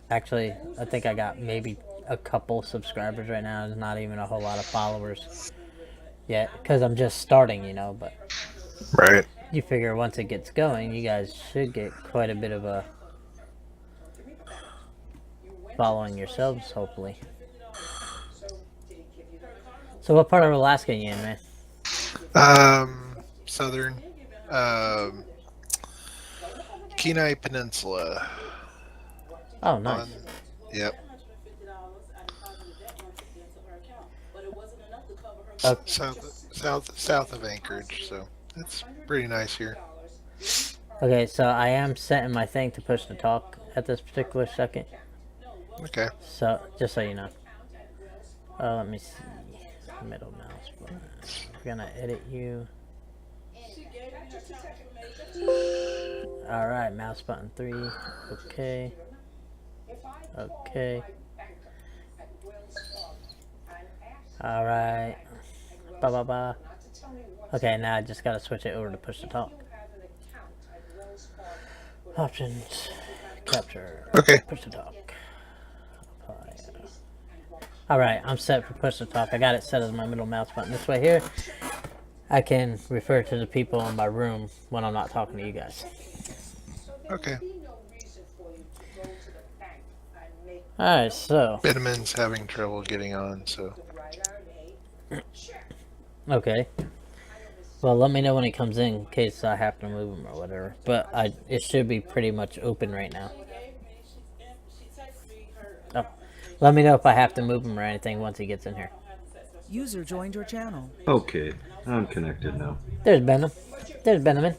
Actually, I think I got maybe a couple subscribers right now. There's not even a whole lot of followers yet because I'm just starting, you know. But Right. you figure once it gets going, you guys should get quite a bit of a following yourselves, hopefully. So, what part of Alaska are you in, man? Southern, um, Kenai Peninsula. Oh, On, nice. yep, Oh, south of Anchorage. So it's pretty nice here. okay, so I am setting my thing to push to talk at this particular second. Okay. So, just so you know. Let me see. Middle mouse button. We're gonna edit you. Alright, mouse button 3. Okay. Okay. Alright. Ba ba ba. Okay, now I just gotta switch it over to push to talk. Options. Capture. Okay. Push to talk. Apply. Alright, I'm set for push to talk. I got it set as my middle mouse button. This way here, I can refer to the people in my room when I'm not talking to you guys. Okay. Alright, so. Bitterman's having trouble getting on, so. Okay. Well, let me know when he comes in case I have to move him or whatever. But it should be pretty much open right now. Oh. Let me know if I have to move him or anything once he gets in here. User joined your channel. Okay, I'm connected now. There's Benham. There's Benjamin.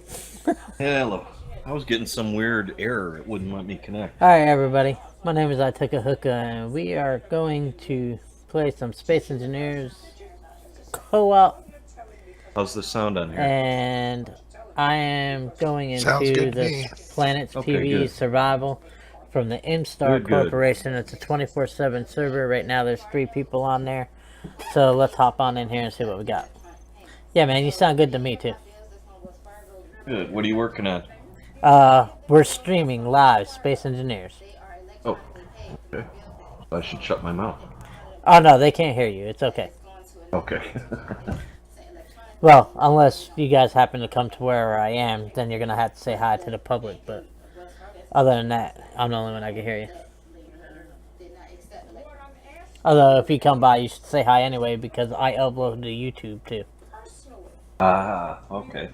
Hello. I was getting some weird error. It wouldn't let me connect. Alright, everybody. My name is iTookAHookah, and we are going to play some Space Engineers co-op. How's the sound on here? And I am going Sounds into good to me. the Planets Okay, PvE good. survival from the MStar Good. Corporation. It's a 24/7 server. Right now there's 3 people on there. So let's hop on in here and see what we got. Yeah, man, you sound good to me too. Good. What are you working on? We're streaming live Space Engineers. Oh, okay. I should shut my mouth. Oh no, they can't hear you. It's okay. Okay. Well, unless you guys happen to come to where I am, then you're gonna have to say hi to the public. But other than that, I'm the only one that can hear you. Although if you come by, you should say hi anyway because I upload to YouTube too. Ah, okay.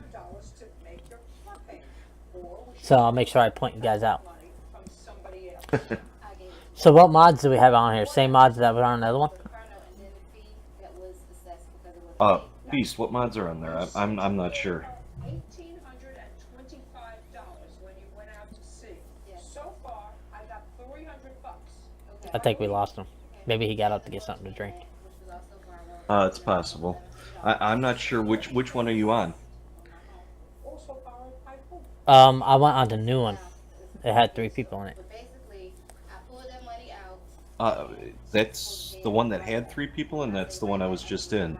So I'll make sure I point you guys out. So what mods do we have on here? Same mods that were on the other one? Beast, what mods are on there? I'm not sure. I think we lost him. Maybe he got up to get something to drink. It's possible. I'm not sure which one are you on? I went on the new one. It had 3 people in it. That's the one that had 3 people, and that's the one I was just in.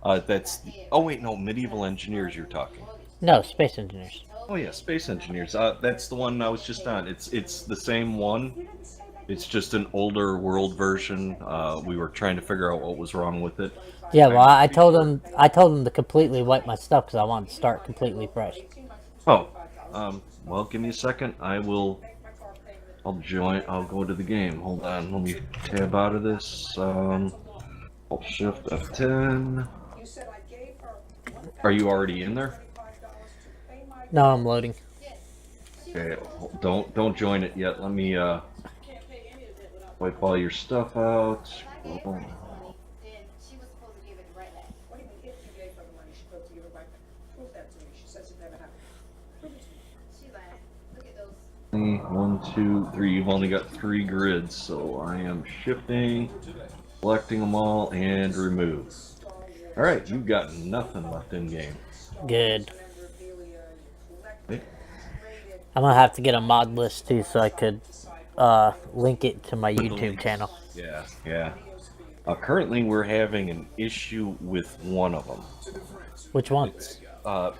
Oh wait, no, Medieval Engineers you're talking. No, Space Engineers. Oh yeah, Space Engineers. That's the one I was just on. It's the same one. It's just an older world version. We were trying to figure out what was wrong with it. Yeah, well, I told him to completely wipe my stuff because I wanted to start completely fresh. Oh, well, give me a second. I'll join. I'll go to the game. Hold on. Let me tab out of this. Alt Shift F10. Are you already in there? No, I'm loading. Okay, don't join it yet. Let me wipe all your stuff out. One, two, three. You've only got 3 grids, so I am shifting, selecting them all, and remove. All right, you've got nothing left in game. Good. Okay. I'm gonna have to get a mod list too, so I could link it to my YouTube channel. Yeah. Currently, we're having an issue with one of them. Which one?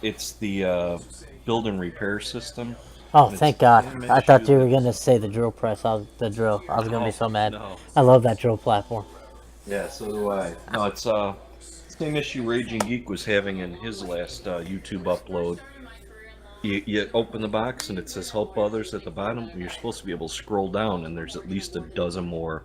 It's the build and repair system. Oh, It's thank God. damn I thought issue you were that's- going to say the drill press. The drill. I was going to be No, so mad. no. I love that drill platform. Yeah, so do I. No, it's same issue Raging Geek was having in his last YouTube upload. You open the box and it says help others at the bottom. You're supposed to be able to scroll down and there's at least a dozen more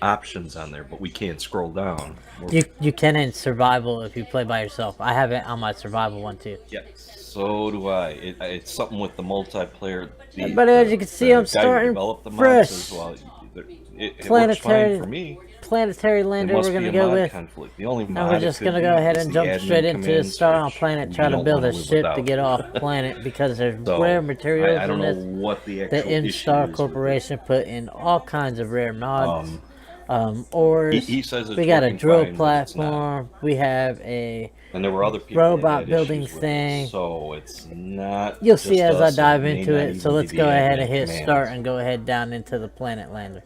options on there, but we can't scroll down. You can in survival if you play by yourself. I have it on my survival one too. Yeah, so do I. It's something with the multiplayer. But as you can see, I'm guy who starting developed the mod fresh. says, well, it works Planetary- fine for me. Planetary There lander must we're be going to a go mod with. conflict. The only And mod we're it just could going to be go ahead is and the jump admin straight into commands, start on which planet, we try to don't build wanna a live ship to without. get off planet because there's So, rare materials I don't in know this. what the actual The issue Instar is with it. Corporation put in all kinds of rare mods. He Ores. says it's We got a working drill fine, but it's not. platform. We have a And there were other people robot that had building issues with thing. it, so it's not. You'll see just as I us, dive may into not it. even So be let's the go ahead admin and hit commands. start and go ahead down into the planet lander.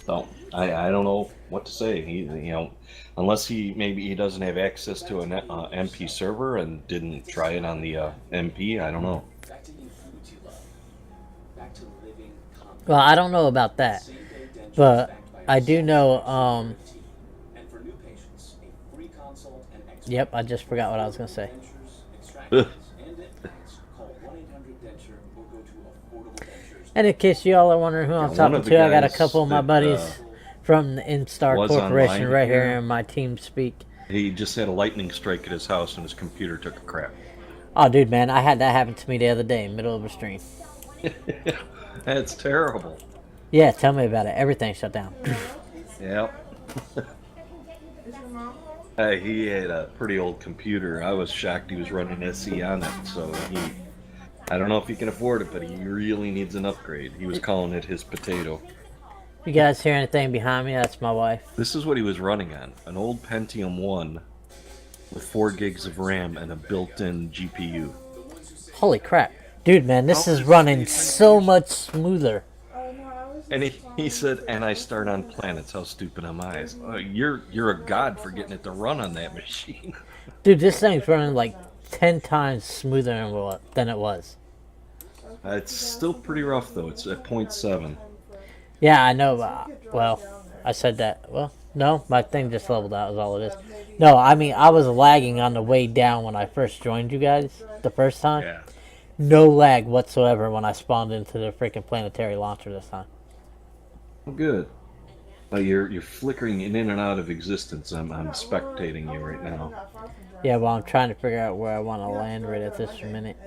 So I don't know what to say. Unless he doesn't have access to an MP server and didn't try it on the MP. I don't know. Well, I don't know about that, but I do know. Yep, I just forgot what I was gonna say. And in case y'all are wondering who I'm one talking of the to, I got a guys couple of my that, buddies from the Instar was Corporation online right here here. in my team speak. He just had a lightning strike at his house and his computer took a crap. Oh, dude, man, I had that happen to me the other day, middle of a stream. That's terrible. Yeah, tell me about it. Everything shut down. Yep. He had a pretty old computer. I was shocked he was running SE on it. So I don't know if he can afford it, but he really needs an upgrade. He was calling it his potato. You guys hear anything behind me? That's my wife. This is what he was running on. An old Pentium 1 with 4 gigs of RAM and a built-in GPU. Holy crap. Dude, man, this is running so much smoother. And he said, and I start on planets. How stupid am I? You're a god for getting it to run on that machine. Dude, this thing's running like 10 times smoother than it was. It's still pretty rough, though. It's at 0.7. Yeah, I know. Well, I said that. Well, no, my thing just leveled out is all it is. No, I mean, I was lagging on the way down when I first joined you guys the first time. Yeah. No lag whatsoever when I spawned into the freaking planetary launcher this time. Good. You're flickering in and out of existence. I'm spectating you right now. Yeah, well, I'm trying to figure out where I want to land right at this minute.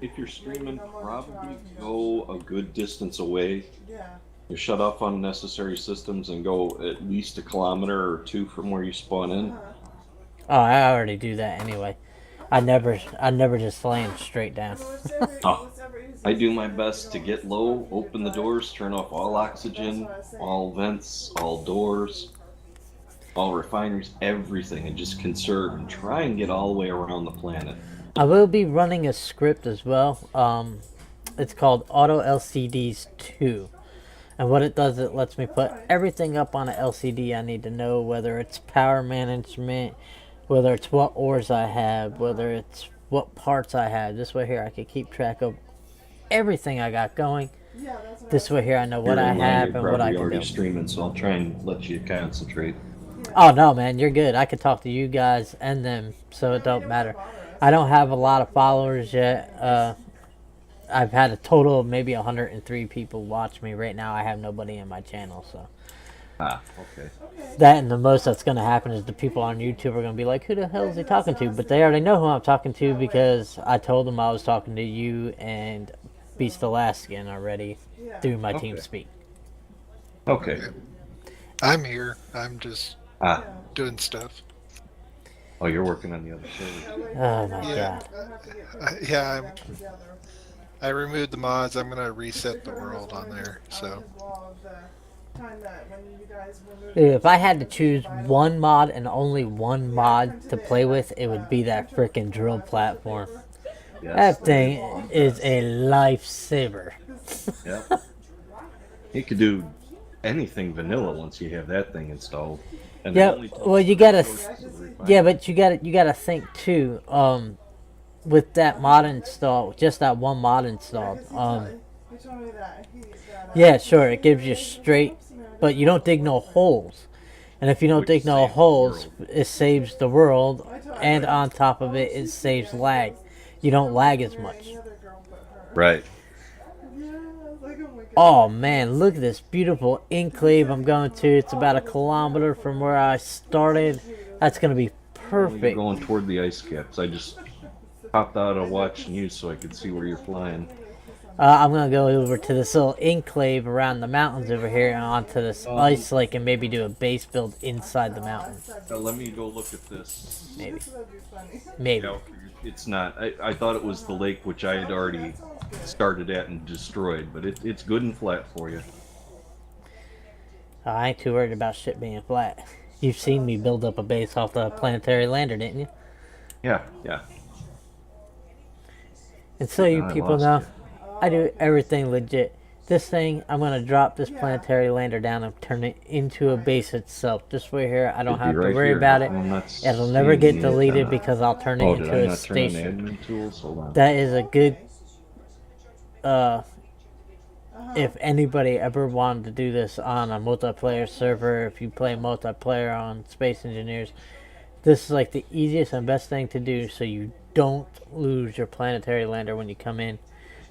If you're streaming, probably go a good distance away. You shut off unnecessary systems and go at least 1 kilometer or 2 from where you spawn in. Oh, I already do that anyway. I never just land straight down. Oh, I do my best to get low, open the doors, turn off all oxygen, all vents, all doors, all refineries, everything, and just conserve and try and get all the way around the planet. I will be running a script as well. It's called Auto LCDs 2. And what it does, it lets me put everything up on an LCD I need to know, whether it's power management, whether it's what ores I have, whether it's what parts I have. This way here I can keep track of everything I got going. This way here I know what I have and what I can You're already do. streaming, so I'll try and let you concentrate. Oh no, man, you're good. I can talk to you guys and them, so it don't matter. I don't have a lot of followers yet. I've had a total of maybe 103 people watch me. Right now I have nobody in my channel, so. Okay. That and the most that's going to happen is the people on YouTube are going to be like, who the hell is he talking to? But they already know who I'm talking to because I told them I was talking to you and Beast Alaskan already through my team speak. Okay. I'm here. I'm just doing stuff. Oh, you're working on the other server. Oh my Yeah. god. I removed the mods. I'm gonna reset the world on there. So Dude, if I had to choose one mod and only one mod to play with, it would be that freaking drill platform. Yes, That thing is a lifesaver. Yep. You could do anything vanilla once you have that thing installed. And Yep. Well, you gotta. Yeah, but you gotta think too. with that mod installed, just that one mod installed, He told me that. yeah, sure, it gives you straight, but you don't dig no holes. And if you don't Which dig no saves the holes, world. it saves the world, and on top of it, it saves lag. You don't lag as much. Right. Yeah, I was like, oh my god. Oh man, look at this beautiful enclave I'm going to. It's about 1 kilometer from where I started. That's going to be You're perfect. going toward the ice caps. I just popped out of watching you so I could see where you're flying. I'm going to go over to this little enclave around the mountains over here and onto this ice lake and maybe do a base build inside the mountains. Now let me go look at this. Maybe. That'd be funny. Maybe. Yeah, it's not. I thought it was the lake which I had already started at and destroyed, but it's good and flat for you. I ain't too worried about shit being flat. You've seen me build up a base off the planetary lander, didn't you? Yeah, yeah. And so you I people lost know, you. I do everything legit. This thing, I'm going to drop this planetary lander down and turn it into a base itself. This way here, I don't It'd be have to right worry here. about it. I'm not It'll never seeing get the deleted antenna. because I'll turn it Oh, did into I a not turn on station. admin tools? Hold on. That is a good, if anybody ever wanted to do this on a multiplayer server, if you play multiplayer on Space Engineers, this is like the easiest and best thing to do so you don't lose your planetary lander when you come in.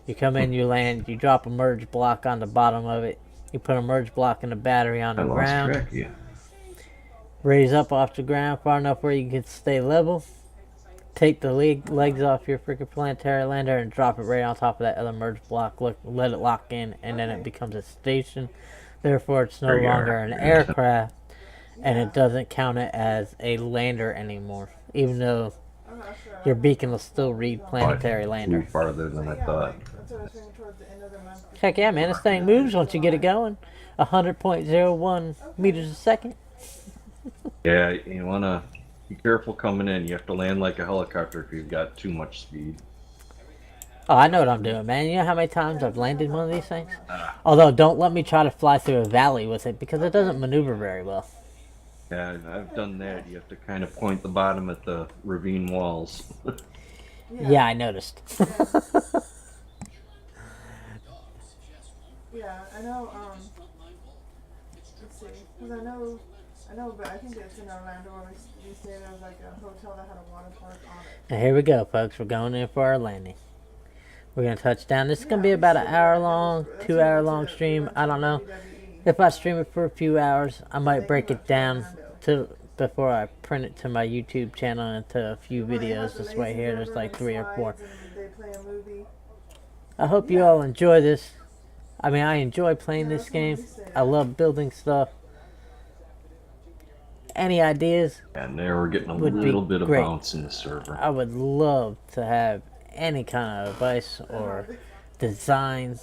You come in, you land, you drop a merge block on the bottom of it. You put a merge block in the battery on I the lost ground. track of you. Raise up off the ground far enough where you can stay level. Take the legs off your freaking planetary lander and drop it right on top of that other merge block. Let it lock in, and then it becomes a station. Therefore, it's no There you longer are. an aircraft, and it doesn't count it as a lander anymore. Even though I'm not sure. your beacon will still read planetary Flew lander. farther than I thought. That's what I was thinking towards the end of the month. Heck yeah, man, this thing moves once you get it going. 100.01 meters a second. Yeah, you wanna be careful coming in. You have to land like a helicopter if you've got too much speed. Oh, I know what I'm doing, man. You know how many times I've landed one of these things? Although, don't let me try to fly through a valley with it because it doesn't maneuver very well. Yeah, I've done that. You have to kind of point the bottom at the ravine walls. Yeah, I noticed. Yeah, I know, let's see, because I know, but I think it's in Orlando where we stayed, there was like a hotel that had a water park on it. And here we go, folks. We're going in for our landing. We're going to touch down. This is going to be about an hour long, 2 hour long stream. I don't know. If I stream it for a few hours, I might break it down to before I print it to my YouTube channel into a few videos. This way here, there's like 3 or 4. They play a movie. I hope you all enjoy this. I mean, I enjoy playing this game. I love building stuff. Any ideas? And there we're getting a Would be little bit of great. bounce in the server. I would love to have any kind of advice or designs.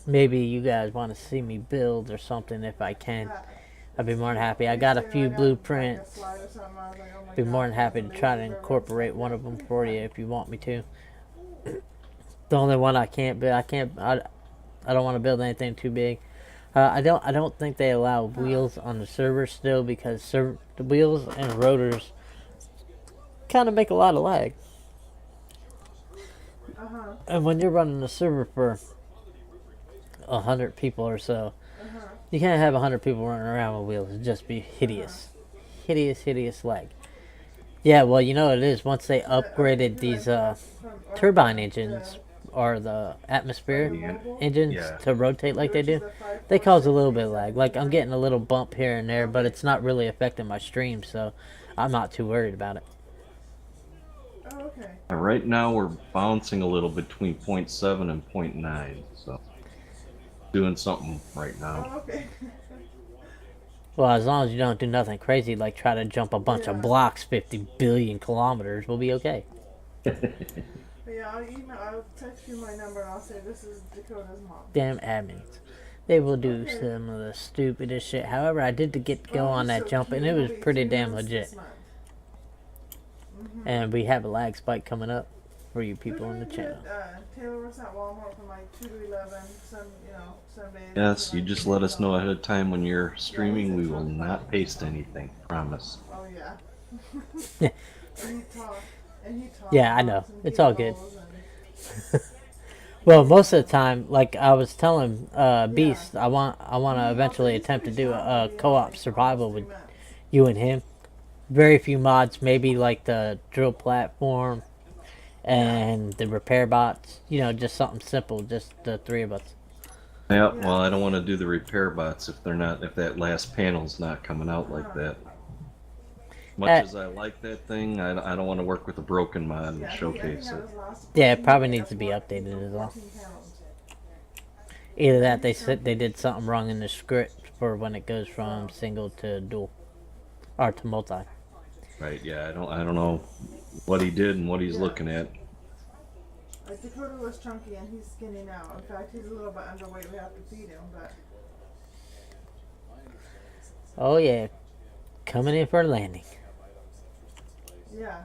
Maybe you guys want to see me build or something if I can. I'd be more than happy. I got a few blueprints. Be more than happy to try to incorporate one of them for you if you want me to. The only one I can't build, I don't want to build anything too big. I don't think they allow wheels on the server still because the wheels and rotors kind of make a lot of lag. And when you're running a server for 100 people or so, you can't have 100 people running around with wheels. It'd just be hideous. Hideous lag. Yeah, well, you know what it is. Once they upgraded these turbine engines or the atmosphere engines to rotate like they do, they cause a little bit of lag. Like, I'm getting a little bump here and there, but it's not really affecting my stream, so I'm not too worried about it. Oh, okay. And right now we're bouncing a little between 0.7 and 0.9, so doing something right now. Oh, okay. Well, as long as you don't do nothing crazy like try to jump a bunch of blocks 50 billion kilometers, we'll be okay. Yeah, I'll text you my number and I'll say this is Dakota's mom. Damn admins. They will do some of the stupidest shit. However, I did go on that jump and it was pretty damn legit. And we have a lag spike coming up for you people in the channel. Taylor works at Walmart from like 2 to 11, some days. Yes, you just let us know ahead of time when you're streaming. We will not paste anything. Promise. Oh, yeah. We talk. And he talks. Yeah, I know. And It's he all good. rolls and- Well, most of the time, like I was telling Beast, I want to eventually attempt to do a co-op survival with you and him. Very few mods, maybe like the drill platform and the repair bots. You know, just something simple, just the three of us. Yeah, well, I don't want to do the repair bots if that last panel's not coming out like that. Much as I like that thing, I don't want to work with a broken mod and showcase it. Yeah, it probably needs to be updated as well. Either that, they said they did something wrong in the script for when it goes from single to dual, or to multi. Right? Yeah, I don't know what he did and what he's looking at. Like Dakota was chunky and he's skinny now. In fact, he's a little bit underweight. We have to feed him, but Oh yeah, coming in for a landing. yeah.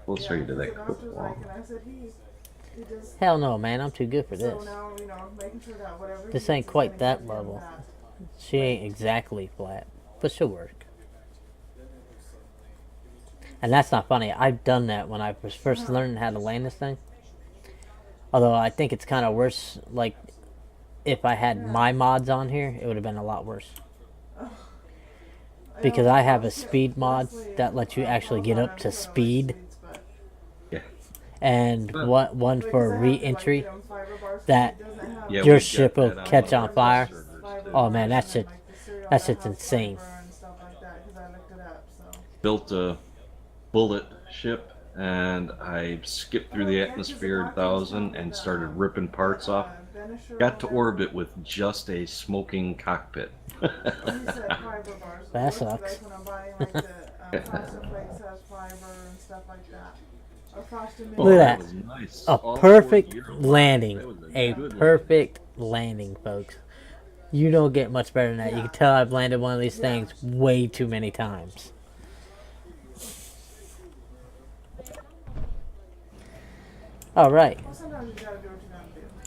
Closer you to The that doctor's quick like, wall. and I said he just. Hell no, man, I'm too good for So this. now, you know, making sure that whatever. This he ain't eats is quite gonna that give him level. that. She ain't exactly flat, but she'll work. And that's not funny. I've done that when I was first learning how to land this thing. Although I think it's kind of worse. Like, if I had my mods on here, it would have been a lot worse. Because I have a speed mod that lets you actually get up to speed. Yeah. And one for re-entry that Yeah, your we've got ship will that on catch one on of fire. our servers, too. Oh man, that shit's insane. Built a bullet ship, and I skipped through the atmosphere 1,000 and started ripping parts off. Got to orbit with just a smoking cockpit. That sucks. Look Look at Oh, that. was nice. A All perfect 4 gear. That landing. was A good perfect landing, folks. You don't get much better than that. You can tell I've landed one of these things way too many times. Alright.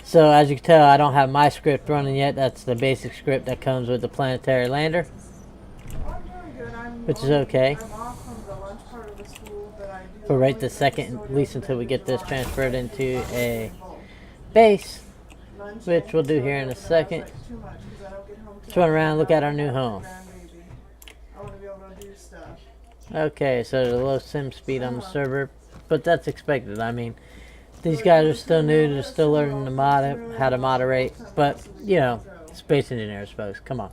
So as you can tell, I don't have my script running yet. That's the basic script that comes with the planetary lander, which is okay. For right this second, at least until we get this transferred into a base, which we'll do here in a second. Let's run around and look at our new home. Okay, so there's a low sim speed on the server, but that's expected. I mean, these guys are still new, they're still learning to how to moderate, but, you know, space engineers, folks, come on.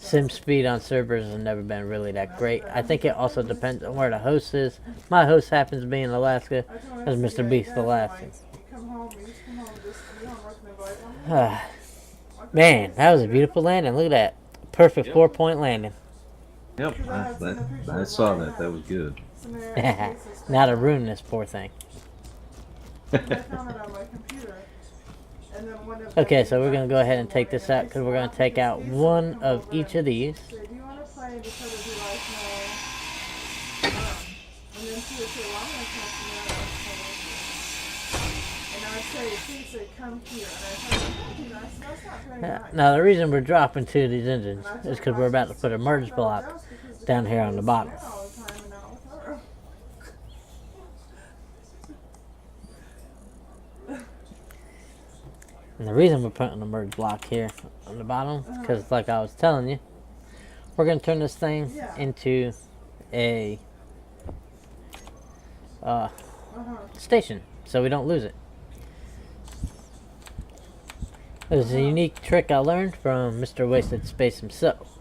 Sim speed on servers has never been really that great. I think it also depends on where the host is. My host happens to be in Alaska, as Mr. Beast Alaska. Man, that was a beautiful landing. Look at that. Perfect 4-point landing. Yep, I saw that. That was good. Now to ruin this poor thing. Okay, so we're going to go ahead and take this out because we're going to take out one of each of these. Now the reason we're dropping 2 of these engines is because we're about to put a merge block down here on the bottom. And the reason we're putting a merge block here on the bottom, because like I was telling you, we're going to turn this thing into a station, so we don't lose it. There's a unique trick I learned from Mr. Wasted Space himself.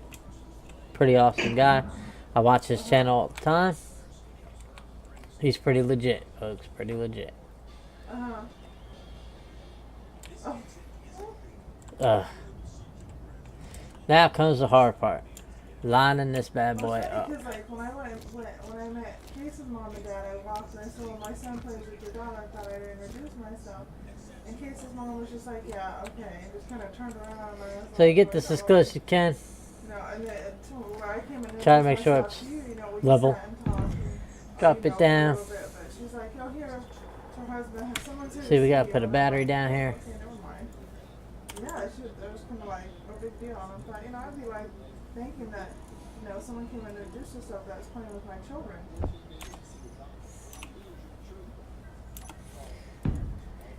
Pretty awesome guy. I watch his channel all the time. He's pretty legit, folks. Pretty legit. Now comes the hard part. Lining this bad boy up. Because like when I met Case's mom and dad, I walked and I said, well, my son plays with your daughter. I thought I'd introduce myself. And Case's mom was just like, yeah, okay, and just kind of turned around. And I was So you like, get this as close as you can. No, and then where I came and Try to make sure introduced it's myself to you, you know, we level. just sat and talked and, Drop you it know, down. a little bit, but she's like, oh, here, her husband, someone's here to See, we gotta you. put a I'm battery like, down here. Okay, never mind. Yeah, that was kind of like no big deal. And I thought, you know, I'd be like thinking that, you know, someone came and introduced herself that was playing with my children.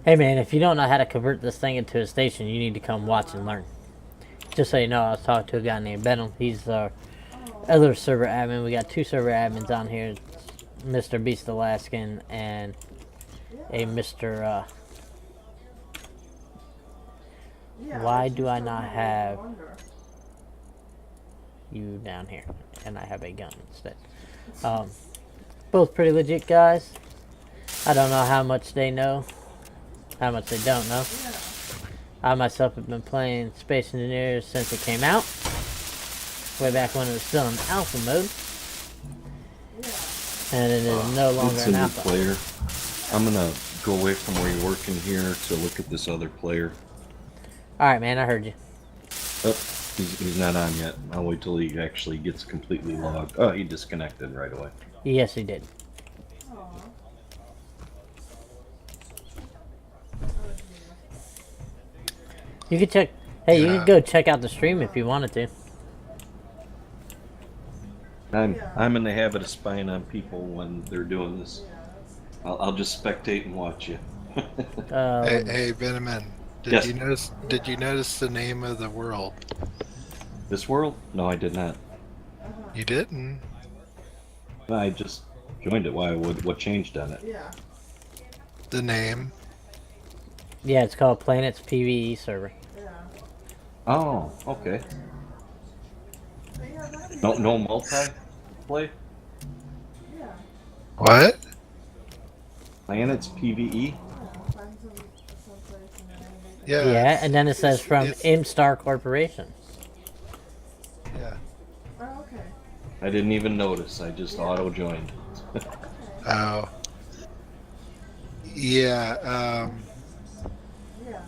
Hey man, if you don't know how to convert this thing into a station, you need to come watch and learn. Just so you know, I was talking to a guy named Benham. He's our other server admin. We got 2 server admins on here. Mr. Beast Alaskan and a Mr. Yeah, Why it's do just I a not kind of have wonder. you down here? And I have a gun instead. Both pretty legit guys. I don't know how much they know, how much they don't know. Yeah. I myself have been playing Space Engineers since it came out. Way back when it was still in alpha mode. Yeah. And it is no longer It's a an new alpha. player. I'm gonna go away from where you're working here to look at this other player. Alright man, I heard you. Oh, he's not on yet. I'll wait till he actually gets completely logged. Oh, he disconnected right away. Yes, he did. Aw. You could check. Hey, you Yeah. could go check out the stream if you wanted to. I'm in the habit of spying on people when they're doing this. I'll just spectate and watch you. Hey, Venomman. Yes. Did you notice the name of the world? This world? No, I did not. You didn't. I just joined it. Why? What changed on it? Yeah. The name. Yeah, it's called Planets PvE server. Yeah. Oh, okay. But yeah, that'd be No multi-play? Yeah. What? Planets PvE? Yeah. Find someplace and then make it. Yeah. Yeah, and then it says from it's- MStar Corporation. Yeah. Oh, okay. I didn't even notice. I just auto-joined. Oh. Yeah. Yeah.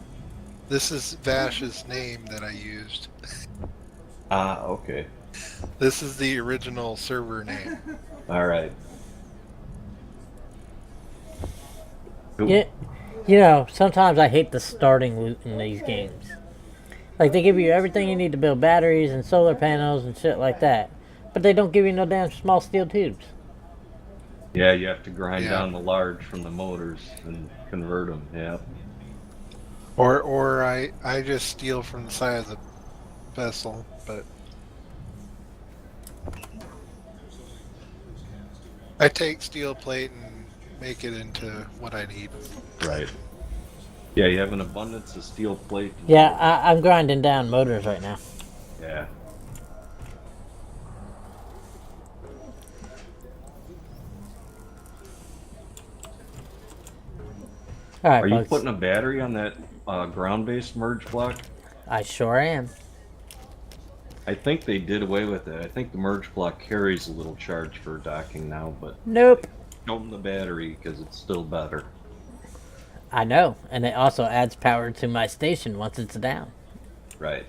This is Vash's name that I used. Ah, okay. This is the original server name. All right. Yeah, you know, sometimes I hate the starting loot in these games. Like, they give you everything you need to build batteries and solar panels and shit like that. But they don't give you no damn small steel tubes. Yeah, you have to grind Yeah. down the large from the motors and convert them. Yeah. Or I just steal from the side of the vessel, but I take steel plate and make it into what I need. Right. Yeah, you have an abundance of steel plate. Yeah, I'm grinding down motors right now. Yeah. Alright, Are you folks. putting a battery on that ground-based merge block? I sure am. I think they did away with it. I think the merge block carries a little charge for docking now, but Nope. show them the battery because it's still better. I know, and it also adds power to my station once it's down. Right.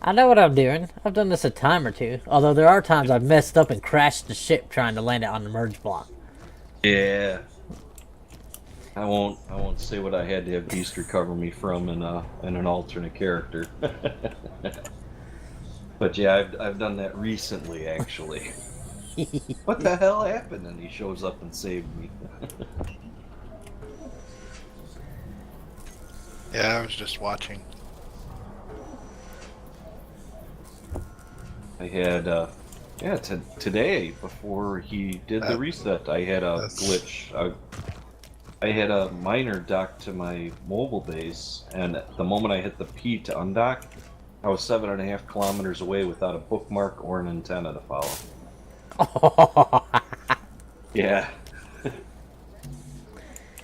I know what I'm doing. I've done this a time or two. Although there are times I've messed up and crashed the ship trying to land it on the merge block. Yeah. I won't say what I had to have Beast recover me from in an alternate character. But yeah, I've done that recently actually. What the hell happened? And he shows up and saved me. Yeah, I was just watching. I had today before he did the reset, I had a That's- glitch. I had a miner dock to my mobile base, and the moment I hit the P to undock, I was 7.5 kilometers away without a bookmark or an antenna to follow. Yeah.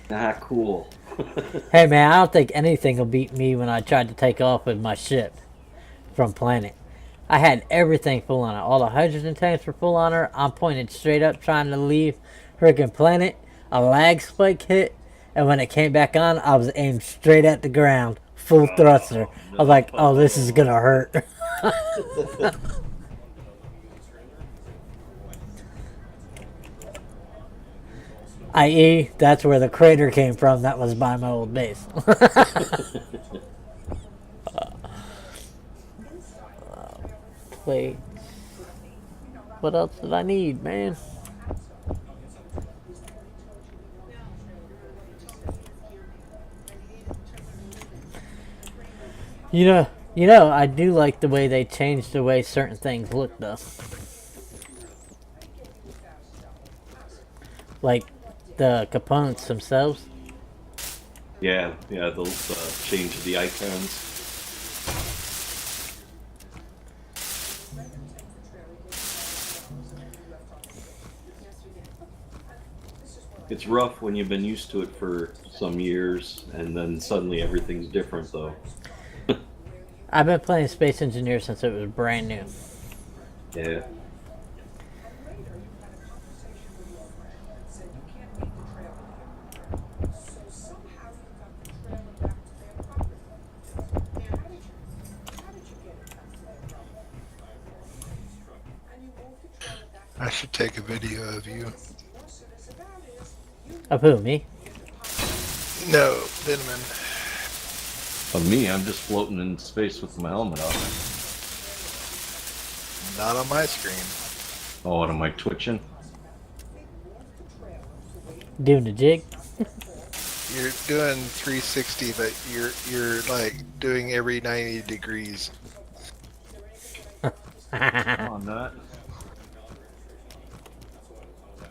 Not cool. Hey man, I don't think anything will beat me when I tried to take off with my ship from planet. I had everything full on it. All the hydrogen tanks were full on her. I'm pointed straight up trying to leave freaking planet. A lag spike hit, and when it came back on, I was aimed straight at the ground. Full thruster. I was like, oh, this is gonna hurt. I.e., that's where the crater came from. That was by my old base. Wait. What else did I need, man? I do like the way they changed the way certain things look, though. Like the components themselves. Yeah, they'll change the icons. It's rough when you've been used to it for some years, and then suddenly everything's different, though. I've been playing Space Engineer since it was brand new. Yeah. I should take a video of you. Of who, me? No, Venom. Of me, I'm just floating in space with my helmet on. Not on my screen. Oh, what am I twitching? Doing the jig? You're doing 360, but you're like doing every 90 degrees. Oh, I'm not.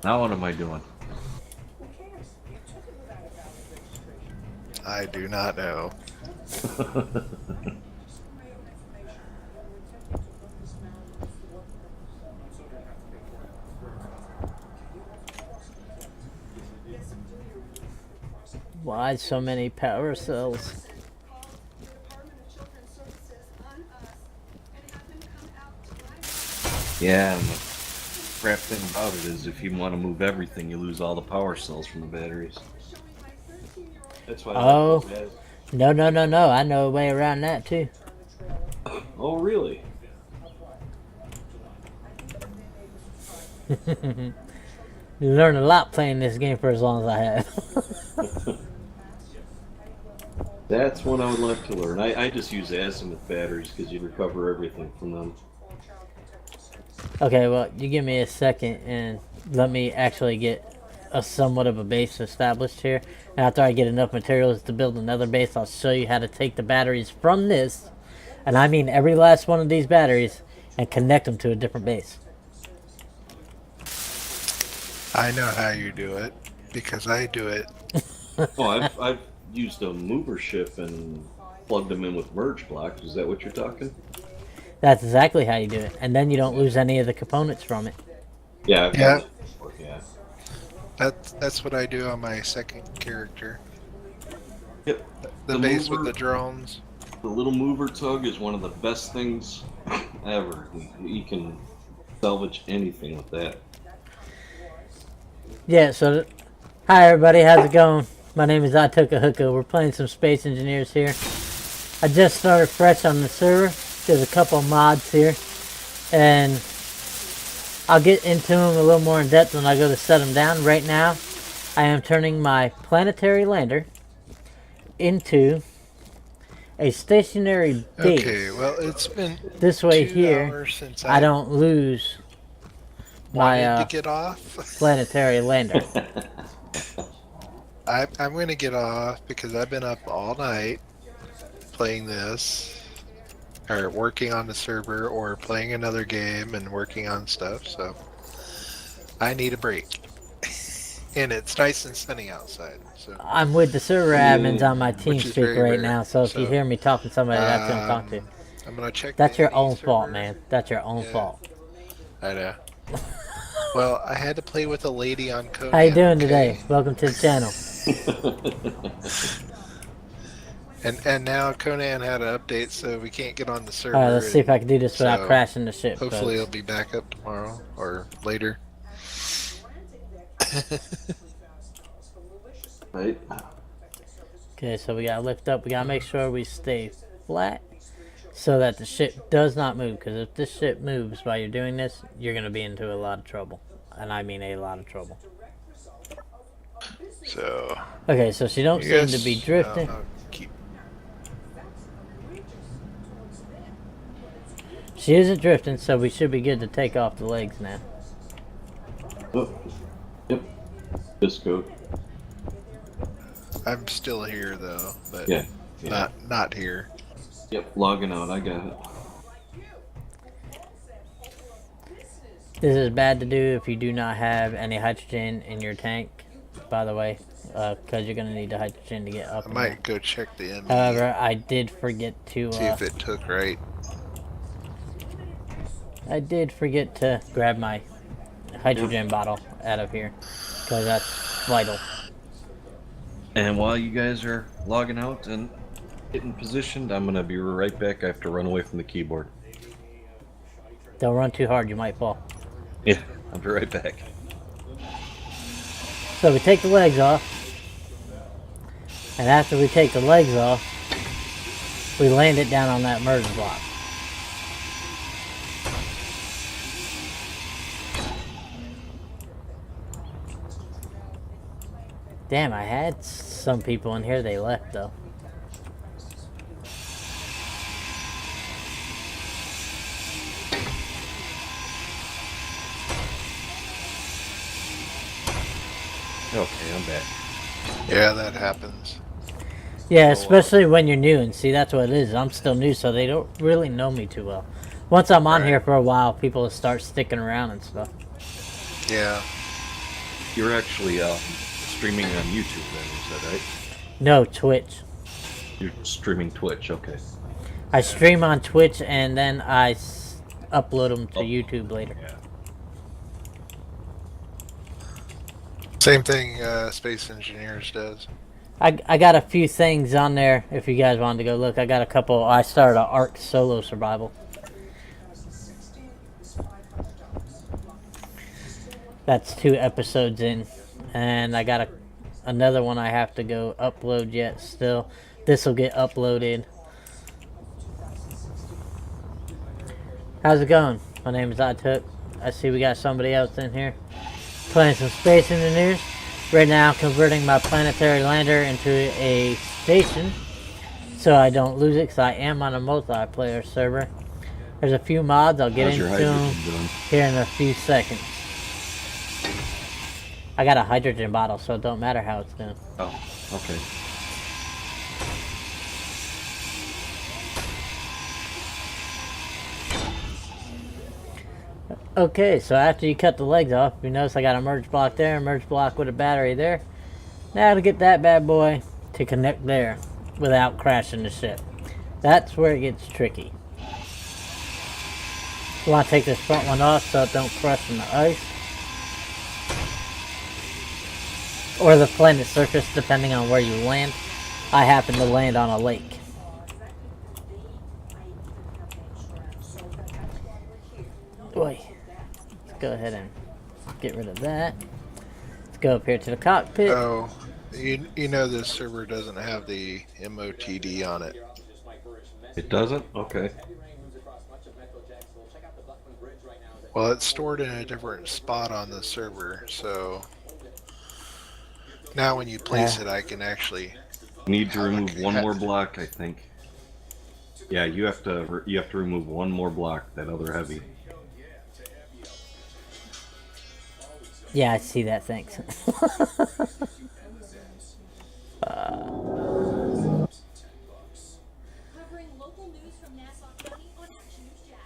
Now what am I doing? I do not know. Why so many power cells? Yeah, and the crap thing about it is if you want to move everything, you lose all the power cells from the batteries. That's why. Oh. No. I know a way around that, too. Oh, really? You learn a lot playing this game for as long as I have. That's one I would like to learn. I just use Azimuth batteries because you recover everything from them. Okay, well, you give me a second and let me actually get a somewhat of a base established here. And after I get enough materials to build another base, I'll show you how to take the batteries from this, and I mean every last one of these batteries, and connect them to a different base. I know how you do it because I do it. Oh, I've used a mover ship and plugged them in with merge blocks. Is that what you're talking? That's exactly how you do it, and then you don't lose any of the components from it. Yeah. Yeah. Yeah. That's what I do on my second character. Yep. The base with the drones. The little mover tug is one of the best things ever. You can salvage anything with that. Yeah, so, hi everybody, how's it going? My name is THHydrogenFarm. We're playing some Space Engineers here. I just started fresh on the server. There's a couple of mods here, and I'll get into them a little more in depth when I go to set them down. Right now, I am turning my planetary lander into a stationary base. Okay, well it's been This way 2 here, hours since I don't lose my wanted to get off. planetary lander. I'm going to get off because I've been up all night playing this, or working on the server, or playing another game and working on stuff, so I need a break. And it's nice and sunny outside, so I'm with the server admins on my team Which is speak very right rare, now, so if you so, hear me talking to somebody, that's who I'm talking to. I'm going to check That's the your NE own fault, server. man. That's your own Yeah. fault. I know. Well, I had to play with a lady on Conan. How you doing okay? today? Welcome to the channel. And now Conan had an update, so we can't get on the server. Alright, let's see if I can do this without so crashing the ship. Hopefully it'll folks. be back up tomorrow or later. Right? Okay, so we gotta lift up. We gotta make sure we stay flat so that the ship does not move. Because if this ship moves while you're doing this, you're gonna be into a lot of trouble. And I mean a lot of trouble. So Okay, so she don't seem to be drifting. I'll keep. She isn't drifting, so we should be good to take off the legs now. Oh. Yep. Disco. I'm still here though, but Yeah. not here. Yep, logging out. I got it. This is bad to do if you do not have any hydrogen in your tank, by the way, because you're going to need the hydrogen to get up I in there. might go check the ME, However, I did forget to see if it took right. grab my hydrogen bottle out of here, because that's vital. And while you guys are logging out and getting positioned, I'm gonna be right back. I have to run away from the keyboard. Don't run too hard, you might fall. Yeah, I'll be right back. So we take the legs off, and after we take the legs off, we land it down on that merge block. Damn, I had some people in here, they left though. Okay, I'm back. Yeah, that happens. Yeah, especially when you're new, and see, that's what it is. I'm still new, so they don't really know me too well. Once I'm on here for a while, people will start sticking around and stuff. Yeah. You're actually streaming on YouTube then, is that right? No, Twitch. You're streaming Twitch, okay. I stream on Twitch, and then I upload them to YouTube later. Yeah. Same thing Space Engineers does. I got a few things on there if you guys wanted to go look. I got a couple. I started an Ark solo survival. That's 2 episodes in, and I got another one I have to go upload yet still. This will get uploaded. How's it going? My name is iTook. I see we got somebody else in here playing some Space Engineers. Right now I'm converting my planetary lander into a station so I don't lose it, because I am on a multiplayer server. There's a few mods, I'll get How's your into them hydrogen doing? here in a few seconds. I got a hydrogen bottle, so it don't matter how it's doing. Oh, okay. Okay, so after you cut the legs off, you notice I got a merge block there, a merge block with a battery there. Now to get that bad boy to connect there without crashing the ship. That's where it gets tricky. You want to take this front one off so it don't crush in the ice. Or the planet surface, depending on where you land. I happen to land on a lake. Boy. Go ahead and get rid of that. Let's go up here to the cockpit. Oh, you know this server doesn't have the MOTD on it. It doesn't? Okay. Well, it's stored in a different spot on the server, so now when you place it, I can actually Need to remove one more block, I think. Yeah, you have to remove one more block, that other heavy. Yeah, I see that, thanks. Covering local news from Nassau County on Action News Jax.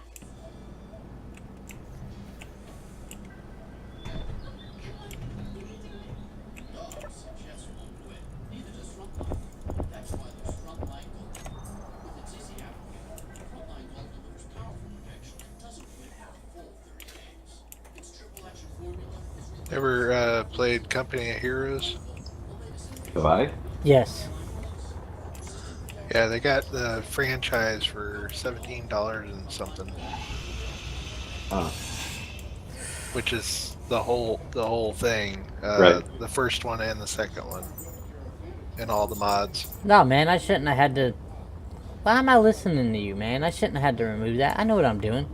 Ever played Company of Heroes? Have I? Yes. Yeah, they got the franchise for $17 and something, Ah, which is the whole thing. Right. The first one and the second one, and all the mods. No, man, I shouldn't have had to... Why am I listening to you, man? I shouldn't have had to remove that. I know what I'm doing.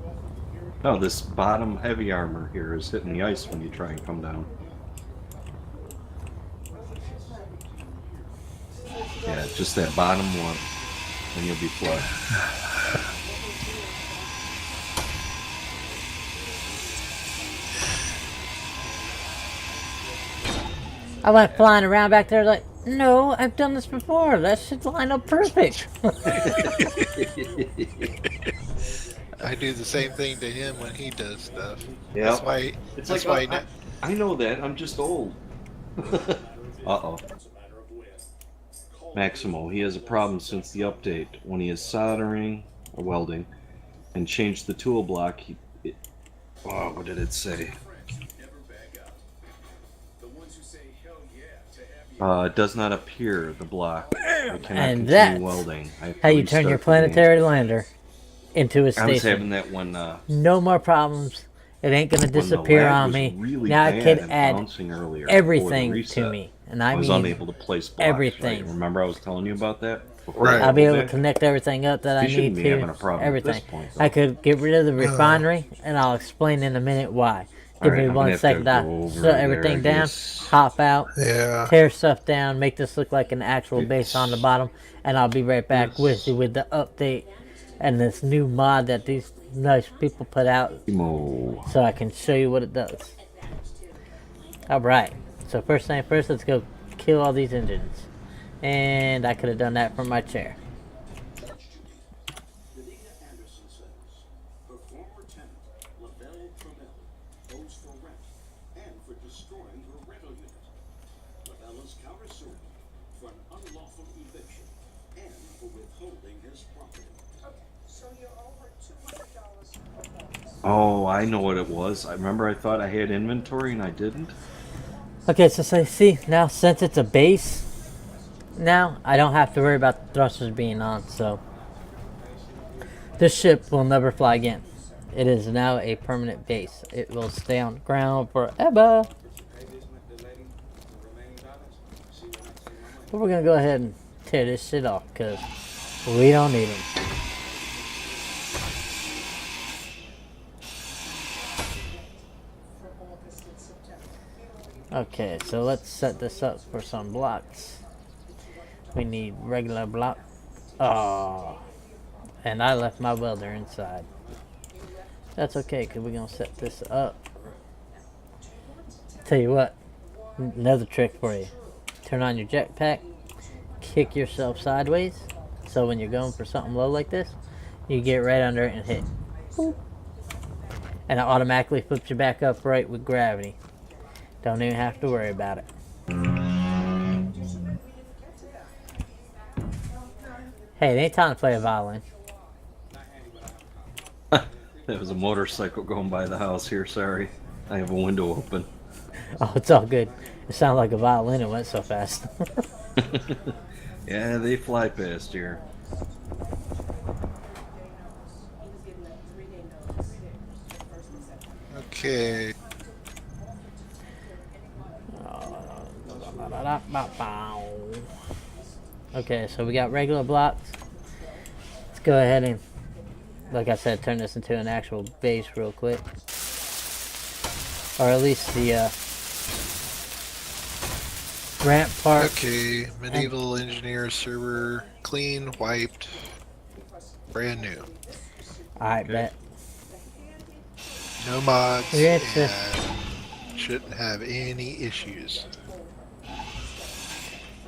no, this bottom heavy armor here is hitting the ice when you try and come down. Yeah, just that bottom one, and you'll be flush. I went flying around back there like, No, I've done this before. That should line up perfect. I do the same thing to him when he does stuff. Yeah. That's why. It's That's like, why. I know that. I'm just old. Uh-oh. Maximo, he has a problem since the update. When he is soldering or welding and changed the tool block, what did it say? It does not appear, the block. I cannot And continue that's welding. I have to how you turn your restart the game. planetary lander into a I was having station. that when No more problems. It ain't gonna when the disappear lag on was me. really Now I bad can and add bouncing earlier before the everything to reset. me, and I I was mean unable to place blocks. everything. Right? Remember I was telling you about that? Right. I'll be able to That? connect everything up that I You shouldn't need be to. having a problem at Everything. this point, though. I could get rid of the refinery, and I'll explain in a minute why. Give Alright, me I'm one gonna have to second. go I'll over shut there, everything I down, guess. hop out, Yeah. tear stuff down, make this look like an actual base on the bottom, and I'll be right back with you with the update and this new mod that these nice people put out, Emo. so I can show you what it does. Alright, so first thing first, let's go kill all these engines. And I could have done that from my chair. Oh, I know what it was. I remember I thought I had inventory and I didn't. Okay, so see, now since it's a base, now I don't have to worry about the thrusters being on, so this ship will never fly again. It is now a permanent base. It will stay on the ground forever. But we're gonna go ahead and tear this shit off because we don't need them. Okay, so let's set this up for some blocks. We need regular block. Oh, and I left my welder inside. That's okay, because we're going to set this up. Tell you what, another trick for you. Turn on your jetpack, kick yourself sideways, so when you're going for something low like this, you get right under it and hit. Boop. And it automatically flips you back up right with gravity. Don't even have to worry about it. Hey, it ain't time to play a violin. There was a motorcycle going by the house here, sorry. I have a window open. Oh, it's all good. It sounded like a violin, it went so fast. Yeah, they fly past here. Okay. Okay, so we got regular blocks. Let's go ahead and, like I said, turn this into an actual base real quick. Or at least the ramp part. Okay. Medieval engineer server clean, wiped, brand new. Alright, bet. No mods. Yeah, And shouldn't have any issues.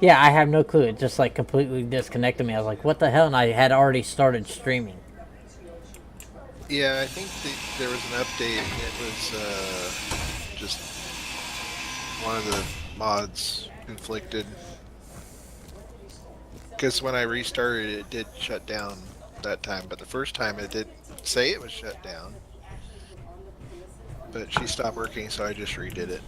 Yeah, I have no clue. It just like completely disconnected me. I was like, what the hell? And I had already started streaming. Yeah, I think there was an update. And it was just one of the mods conflicted. Because when I restarted it did shut down that time. But the first time it did say it was shut down. But she stopped working, so I just redid it.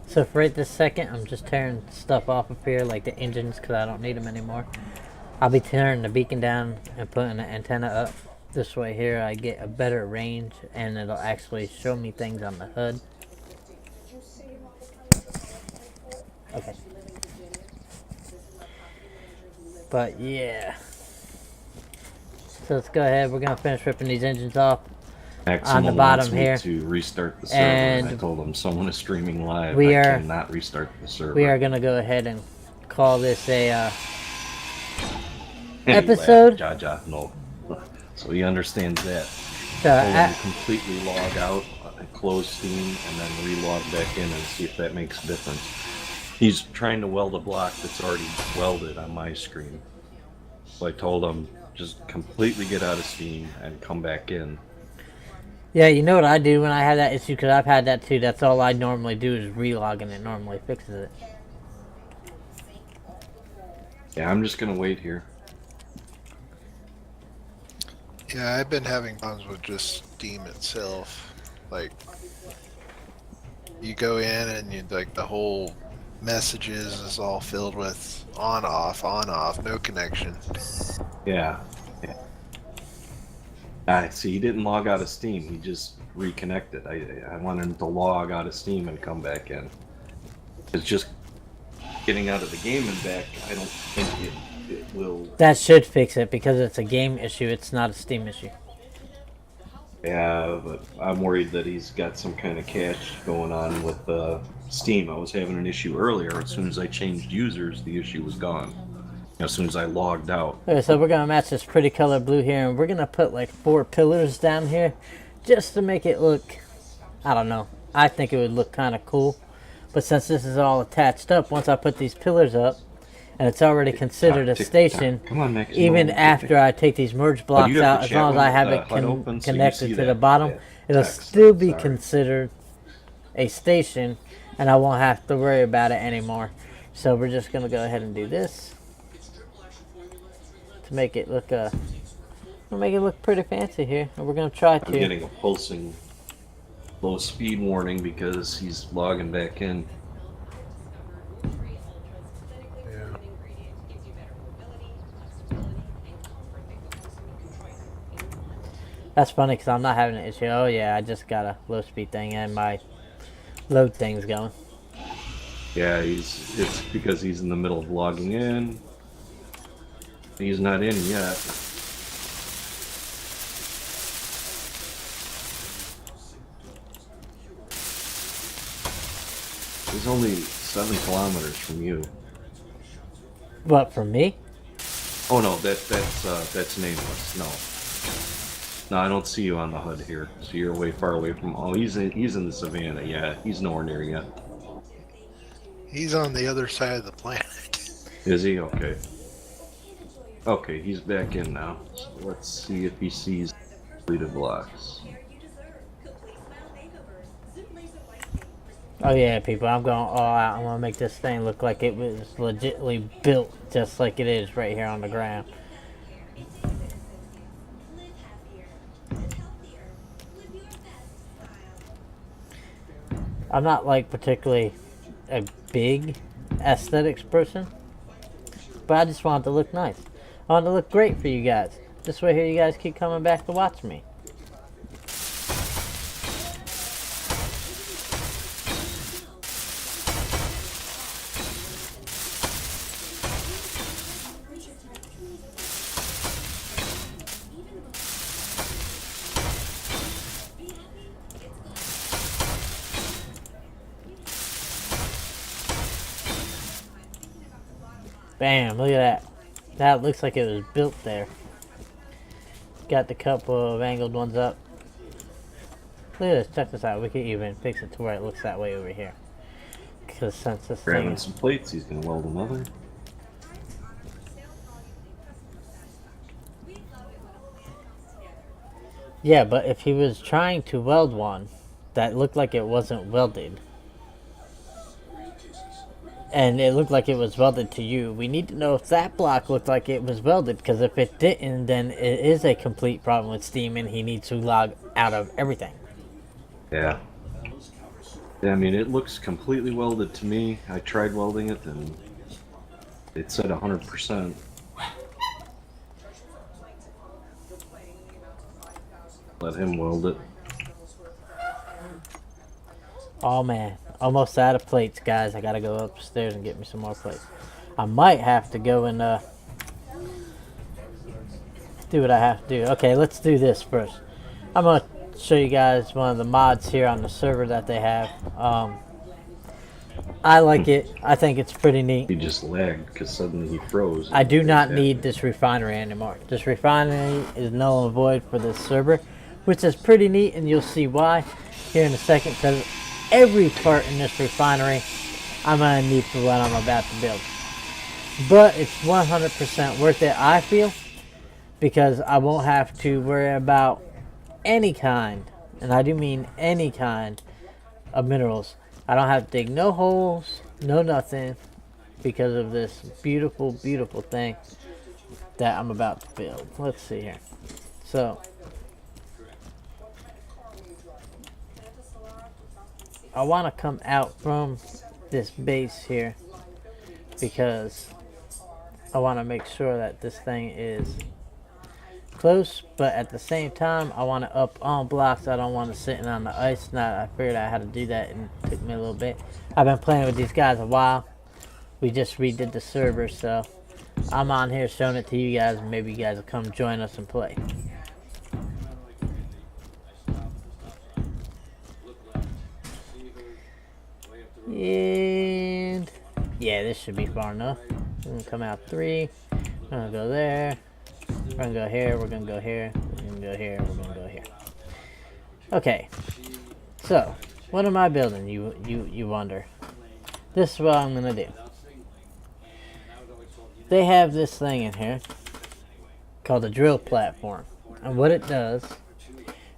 So for right this second, I'm just tearing stuff off of here, like the engines, because I don't need them anymore. I'll be tearing the beacon down and putting the antenna up. This way here, I get a better range, and it'll actually show me things on the HUD. Okay. But yeah. So let's go ahead. We're going to finish ripping these engines off. Maximo On the bottom wants me here. to restart the server, and I And told him someone is streaming live. we I are- cannot restart the server. We are going to go ahead and call this a And he episode. laughed, Jaja, no. So he understands that. So, Told him to completely log out, close Steam, and then re-log back in and see if that makes a difference. He's trying to weld a block that's already welded on my screen. So I told him, just completely get out of Steam and come back in. yeah, you know what I do when I have that issue, because I've had that too. That's all I normally do is relog, and it normally fixes it. Yeah, I'm just gonna wait here. Yeah, I've been having problems with just Steam itself. Like, you go in and you like the whole messages is all filled with on off, no connection. Yeah. I see. He didn't log out of Steam. He just reconnected. I wanted him to log out of Steam and come back in. It's just getting out of the game and back. I don't think it will. That should fix it, because it's a game issue. It's not a Steam issue. Yeah, but I'm worried that he's got some kind of cache going on with Steam. I was having an issue earlier. As soon as I changed users, the issue was gone. As soon as I logged out. Okay, so we're gonna match this pretty color blue here, and we're gonna put like 4 pillars down here, just to make it look, I don't know, I think it would look kind of cool. But since this is all attached up, once I put these pillars up, and it's already considered a station, Come on, Max, even after I take these merge blocks you have out, the as chat long as I window, have it HUD open, so you connected see to the that bottom, it'll text. still be Sorry. considered a station, and I won't have to worry about it anymore. So we're just gonna go ahead and do this to make it look pretty fancy here, and we're gonna try I'm to. getting a pulsing low speed warning because he's logging back in. Yeah. That's funny because I'm not having an issue. Oh yeah, I just got a low speed thing and my load thing's going. Yeah, it's because he's in the middle of logging in. He's not in yet. He's only 7 kilometers from you. What, from me? Oh no, that's nameless. No, I don't see you on the HUD here. So you're way far away from. Oh, he's in the savannah. Yeah, he's nowhere near yet. He's on the other side of the planet. Is he? Okay. Okay, he's back in now. So let's see if he sees Lighted Blocks. Oh yeah, people, I'm going all out. I'm gonna make this thing look like it was legitimately built just like it is right here on the ground. I'm not like particularly a big aesthetics person, but I just want it to look nice. I want it to look great for you guys. This way here you guys keep coming back to watch me. Bam, look at that. That looks like it was built there. Got the couple of angled ones up. Look at this, check this out. We can even fix it to where it looks that way over here. Because since this thing Grabbing is... some plates, he's gonna weld another. Yeah, but if he was trying to weld one that looked like it wasn't welded, and it looked like it was welded to you, we need to know if that block looked like it was welded, because if it didn't, then it is a complete problem with Steam and he needs to log out of everything. Yeah. Yeah, I mean, it looks completely welded to me. I tried welding it and it said 100%. Let him weld it. Oh man, almost out of plates, guys. I gotta go upstairs and get me some more plates. I might have to go and do what I have to do. Okay, let's do this first. I'm gonna show you guys one of the mods here on the server that they have. I like it. I think it's pretty neat. He just lagged because suddenly he froze. I do not need this refinery anymore. This refinery is null and void for this server. which is pretty neat, and you'll see why here in a second, because every part in this refinery I'm going to need for what I'm about to build. But it's 100% worth it, I feel, because I won't have to worry about any kind, and I do mean any kind, of minerals. I don't have to dig no holes, no nothing, because of this beautiful, beautiful thing that I'm about to build. Let's see here. So, I want to come out from this base here because I want to make sure that this thing is close, but at the same time I want to up on blocks. I don't want to sitting on the ice. Now I figured out how to do that, and it took me a little bit. I've been playing with these guys a while. We just redid the server, so I'm on here showing it to you guys, and maybe you guys will come join us and play. And yeah, this should be far enough. We're gonna come out 3. We're gonna go there. We're gonna go here. We're gonna go here. We're gonna go here. We're gonna go here. Okay. So, what am I building? You wonder. This is what I'm gonna do. They have this thing in here called a drill platform, and what it does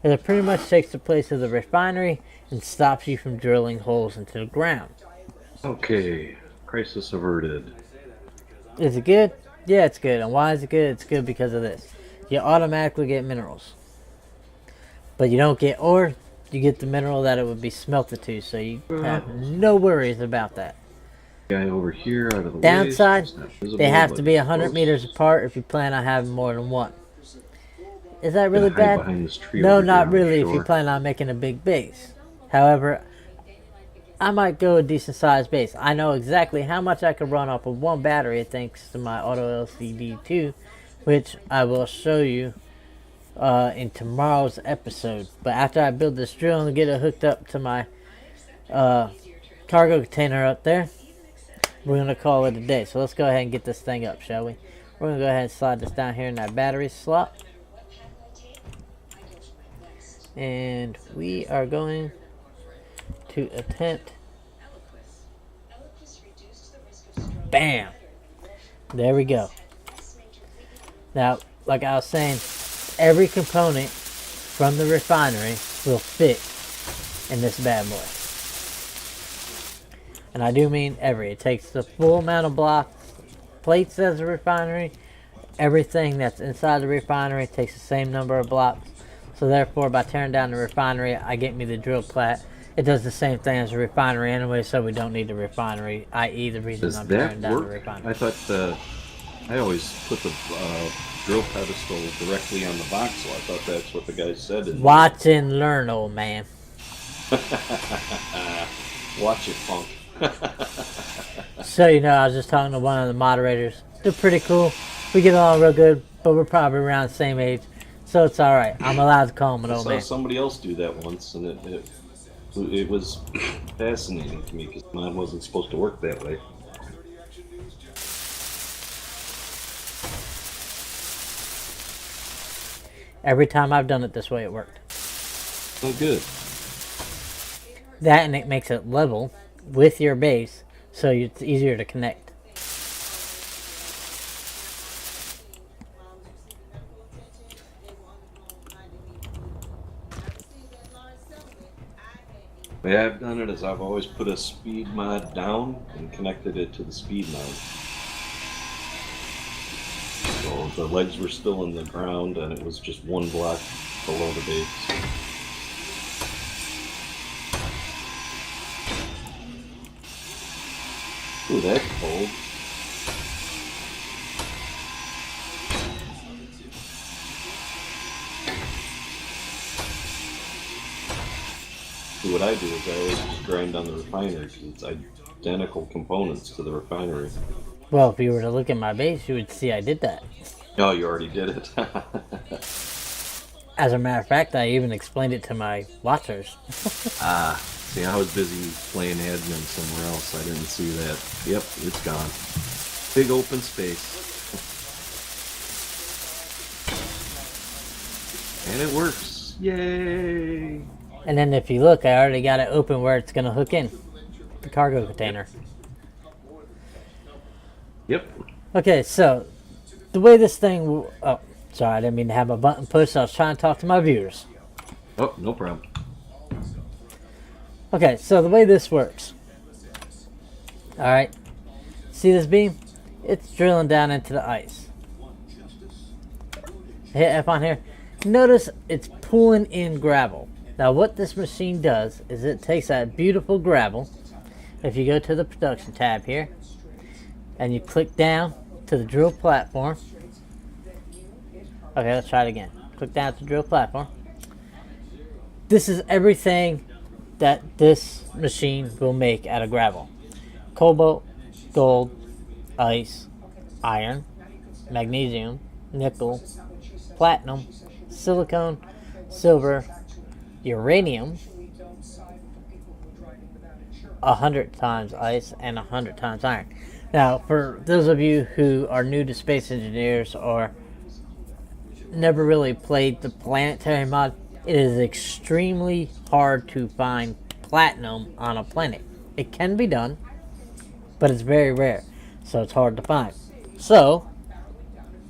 is it pretty much takes the place of the refinery and stops you from drilling holes into the ground. Okay, crisis averted. Is it good? Yeah, it's good. And why is it good? It's good because of this. You automatically get minerals. But you don't get ore, you get the mineral that it would be smelted to, so you have no worries about that. Guy over here out of the Downside, way. It's not visible, they have but to be 100 close. meters apart if you plan on having more than one. Is that really Hide bad? behind this tree No, over not here, I'm really if you sure. plan on making a big base. However, I might go a decent sized base. I know exactly how much I could run off of one battery thanks to my auto LCD 2, which I will show you in tomorrow's episode. But after I build this drill and get it hooked up to my cargo container up there, we're going to call it a day. So let's go ahead and get this thing up, shall we? We're going to go ahead and slide this down here in that battery slot. And we are going to attempt. Bam! There we go. Now, like I was saying, every component from the refinery will fit in this bad boy. And I do mean every. It takes the full amount of blocks, plates as a refinery. Everything that's inside the refinery takes the same number of blocks. So therefore, by tearing down the refinery, I get me the drill plat. It does the same thing as a refinery anyway, so we don't need the refinery, i.e. the reason Does I'm that tearing down the work? refinery. I thought I always put the drill pedestal directly on the box, so I thought that's what the guy said. Watch and learn, old man. Watch it, punk. So, you know, I was just talking to one of the moderators. They're pretty cool. We get along real good, but we're probably around the same age. So it's alright. I'm allowed to call him an I old saw man. somebody else do that once, and it was fascinating to me because mine wasn't supposed to work that way. Every time I've done it this way, it worked. Oh, good. That, and it makes it level with your base, so it's easier to connect. The way I've done it is I've always put a speed mod down and connected it to the speed mod. So the legs were still in the ground and it was just one block below the base. Ooh, that's cold. See, what I do is I always just grind on the refinery because it's identical components to the refinery. Well, if you were to look at my base, you would see I did that. Oh, you already did it. As a matter of fact, I even explained it to my watchers. See, I was busy playing admin somewhere else. I didn't see that. Yep, it's gone. Big open space. And it works. Yay! And then if you look, I already got it open where it's going to hook in the cargo container. Yep. Okay, so the way this thing... Oh, sorry, I didn't mean to have my button pushed. I was trying to talk to my viewers. Oh, no problem. Okay, so the way this works. Alright. See this beam? It's drilling down into the ice. Hit F on here. Notice it's pulling in gravel. Now what this machine does is it takes that beautiful gravel. If you go to the production tab here and you click down to the drill platform. Okay, let's try it again. Click down to the drill platform. This is everything that this machine will make out of gravel. Cobalt, gold, ice, iron, magnesium, nickel, platinum, silicone, silver, uranium, 100 times ice, and 100 times iron. Now, for those of you who are new to Space Engineers or never really played the planetary mod, it is extremely hard to find platinum on a planet. It can be done, but it's very rare, so it's hard to find. So,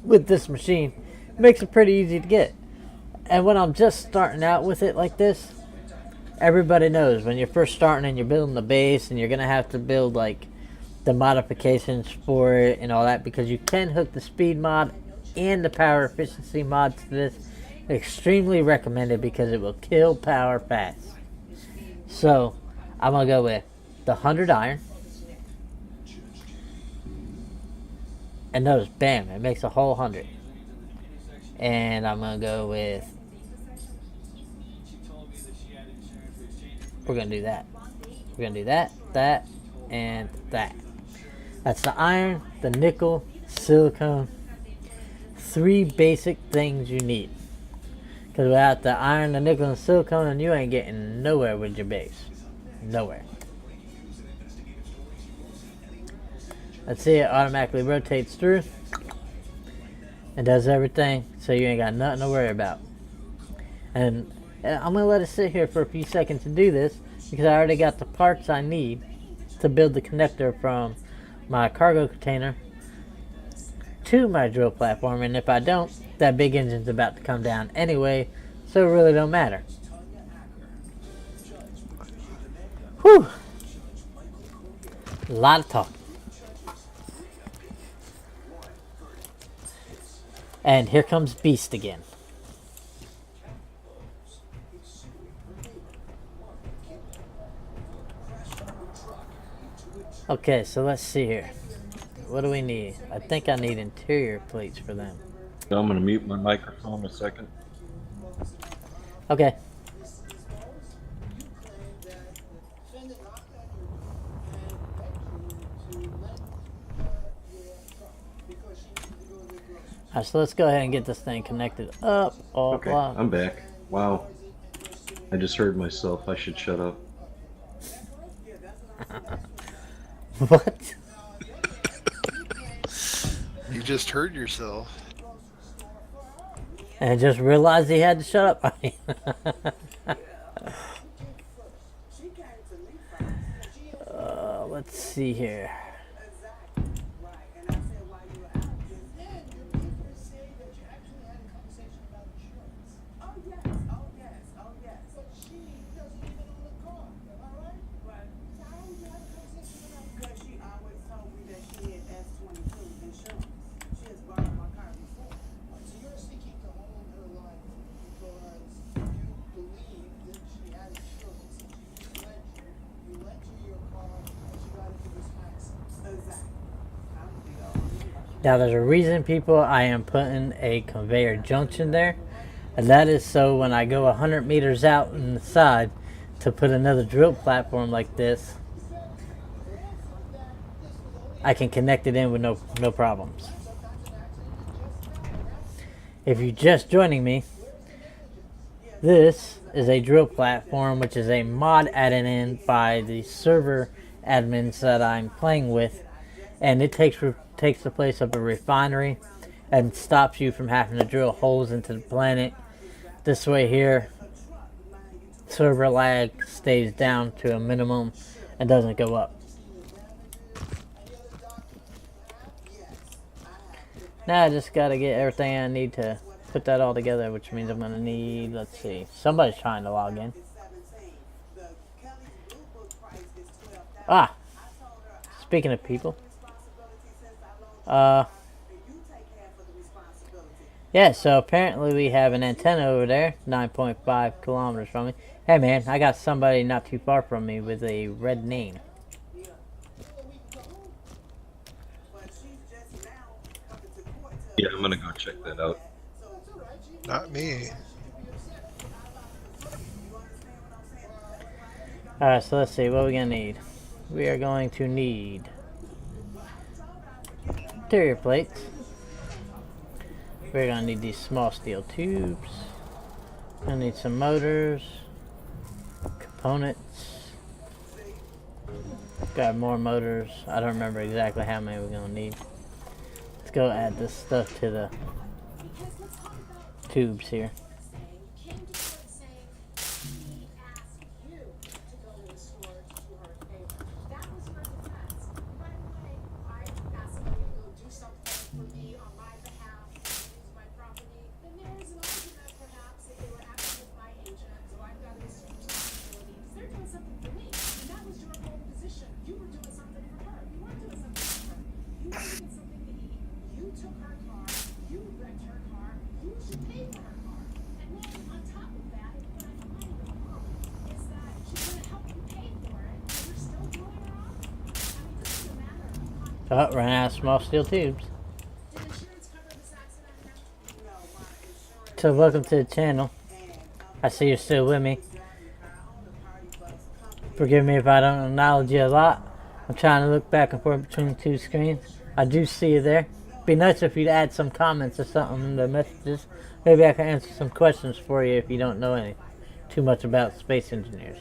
with this machine, it makes it pretty easy to get. And when I'm just starting out with it like this, everybody knows when you're first starting and you're building the base and you're going to have to build like the modifications for it and all that, because you can hook the speed mod and the power efficiency mod to this. Extremely recommended because it will kill power fast. So I'm going to go with the 100 iron. And notice, bam, it makes a whole 100. And I'm going to go with... We're going to do that. We're going to do that, that, and that. That's the iron, the nickel, silicone. 3 basic things you need. Because without the iron, the nickel, and silicone, and you ain't getting nowhere with your base. Nowhere. Let's see, it automatically rotates through. It does everything, so you ain't got nothing to worry about. And I'm going to let it sit here for a few seconds to do this, because I already got the parts I need to build the connector from my cargo container to my drill platform. And if I don't, that big engine's about to come down anyway, so it really don't matter. Whew! A lot of talking. And here comes Beast again. Okay, so let's see here. What do we need? I think I need interior plates for them. I'm going to mute my microphone a second. Okay. Alright, so let's go ahead and get this thing connected up. Okay, I'm back. Wow. I just heard myself. I should shut up. What? You just heard yourself. And just realized he had to shut up. Let's see here. Now there's a reason, people, I am putting a conveyor junction there, and that is so when I go 100 meters out on the side to put another drill platform like this, I can connect it in with no problems. If you're just joining me, this is a drill platform, which is a mod added in by the server admins that I'm playing with, and it takes the place of a refinery and stops you from having to drill holes into the planet. This way here, server lag stays down to a minimum and doesn't go up. Now I just gotta get everything I need to put that all together, which means I'm gonna need, let's see, somebody's trying to log in. Ah, speaking of people, yeah, so apparently we have an antenna over there, 9.5 kilometers from me. Hey man, I got somebody not too far from me with a red name. Yeah, I'm gonna go check that out. Not me. Alright, so let's see, what are we gonna need? We are going to need interior plates. We're gonna need these small steel tubes. Gonna need some motors, components. Got more motors. I don't remember exactly how many we're gonna need. Let's go add this stuff to the tubes here. Oh, ran out of small steel tubes. So welcome to the channel. I see you're still with me. Forgive me if I don't acknowledge you a lot. I'm trying to look back and forth between the two screens. I do see you there. Be nice if you'd add some comments or something in the messages. Maybe I can answer some questions for you if you don't know any too much about space engineers.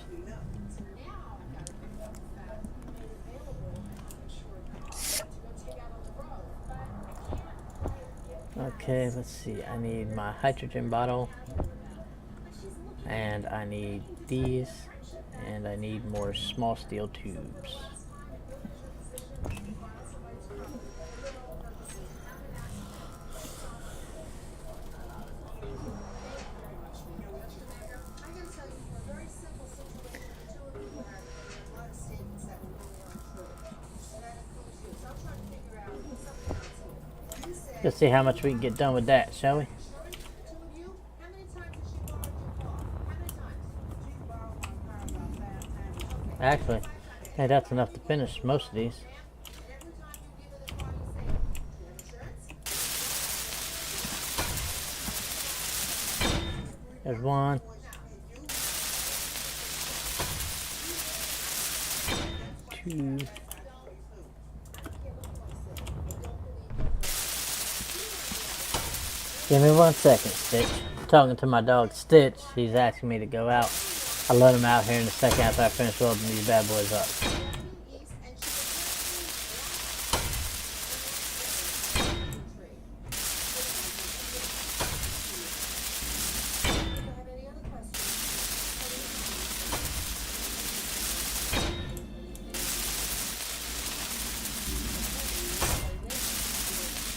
Okay, let's see. I need my hydrogen bottle, and I need these, and I need more small steel tubes. Let's see how much we can get done with that, shall we? Actually, hey, that's enough to finish most of these. There's one. Two. Give me 1 second, Stitch. I'm talking to my dog Stitch. He's asking me to go out. I'll let him out here in a second after I finish welding these bad boys up.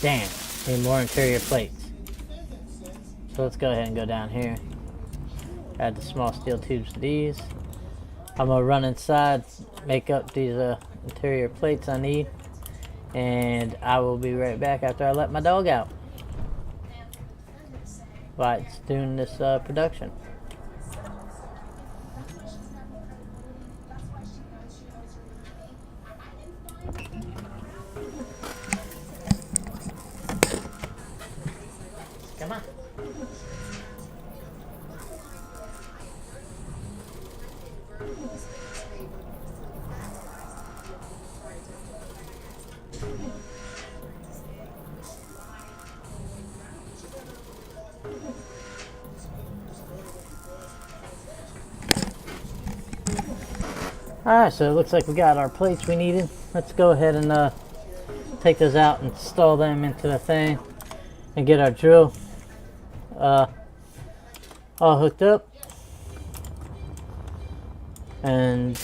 Damn, need more interior plates. So let's go ahead and go down here. Add the small steel tubes to these. I'm gonna run inside, make up these interior plates I need, and I will be right back after I let my dog out while it's doing this production. Come on. Alright, so it looks like we got our plates we needed. Let's go ahead and take those out and install them into the thing and get our drill all hooked up. And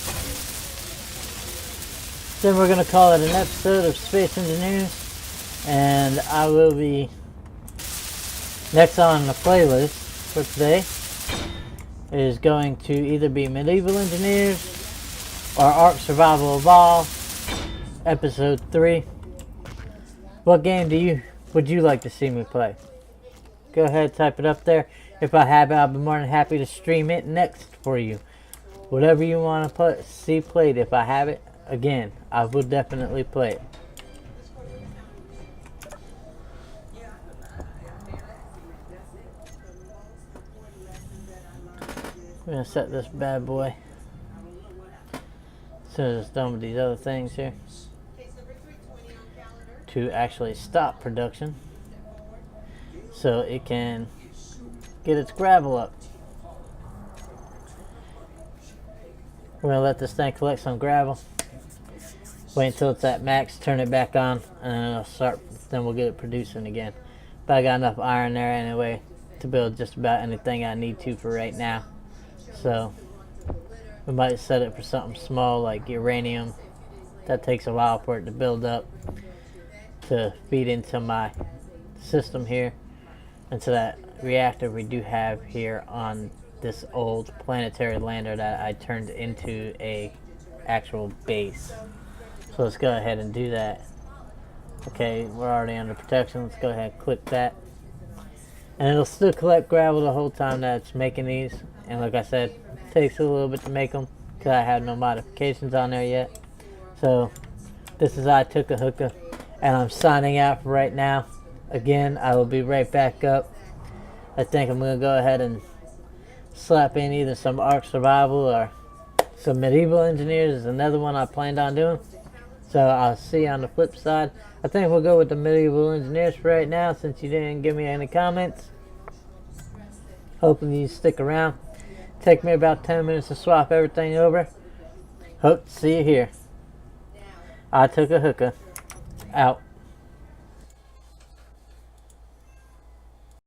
then we're going to call it an episode of Space Engineers. And I will be next on the playlist for today is going to either be Medieval Engineers or Ark Survival Evolved Episode 3. What game would you like to see me play? Go ahead, type it up there. If I have it, I'll be more than happy to stream it next for you. Whatever you want to see played, if I have it, again, I will definitely play it. I'm going to set this bad boy as soon as it's done with these other things here to actually stop production so it can get its gravel up. We're going to let this thing collect some gravel, wait until it's at max, turn it back on, and then we'll get it producing again. But I got enough iron there anyway to build just about anything I need to for right now. So we might set it for something small like uranium. That takes a while for it to build up to feed into my system here, into that reactor we do have here on this old planetary lander that I turned into a actual base. So let's go ahead and do that. Okay, we're already under protection. Let's go ahead and click that. And it'll still collect gravel the whole time that it's making these. And like I said, it takes a little bit to make them because I have no modifications on there yet. So this is I Took a Hookah, and I'm signing out for right now. Again, I will be right back up. I think I'm going to go ahead and slap in either some Ark Survival or some Medieval Engineers is another one I planned on doing. So I'll see you on the flip side. I think we'll go with the Medieval Engineers for right now since you didn't give me any comments. Hoping you stick around. Take me about 10 minutes to swap everything over. Hope to see you here. I Took a Hookah. Out.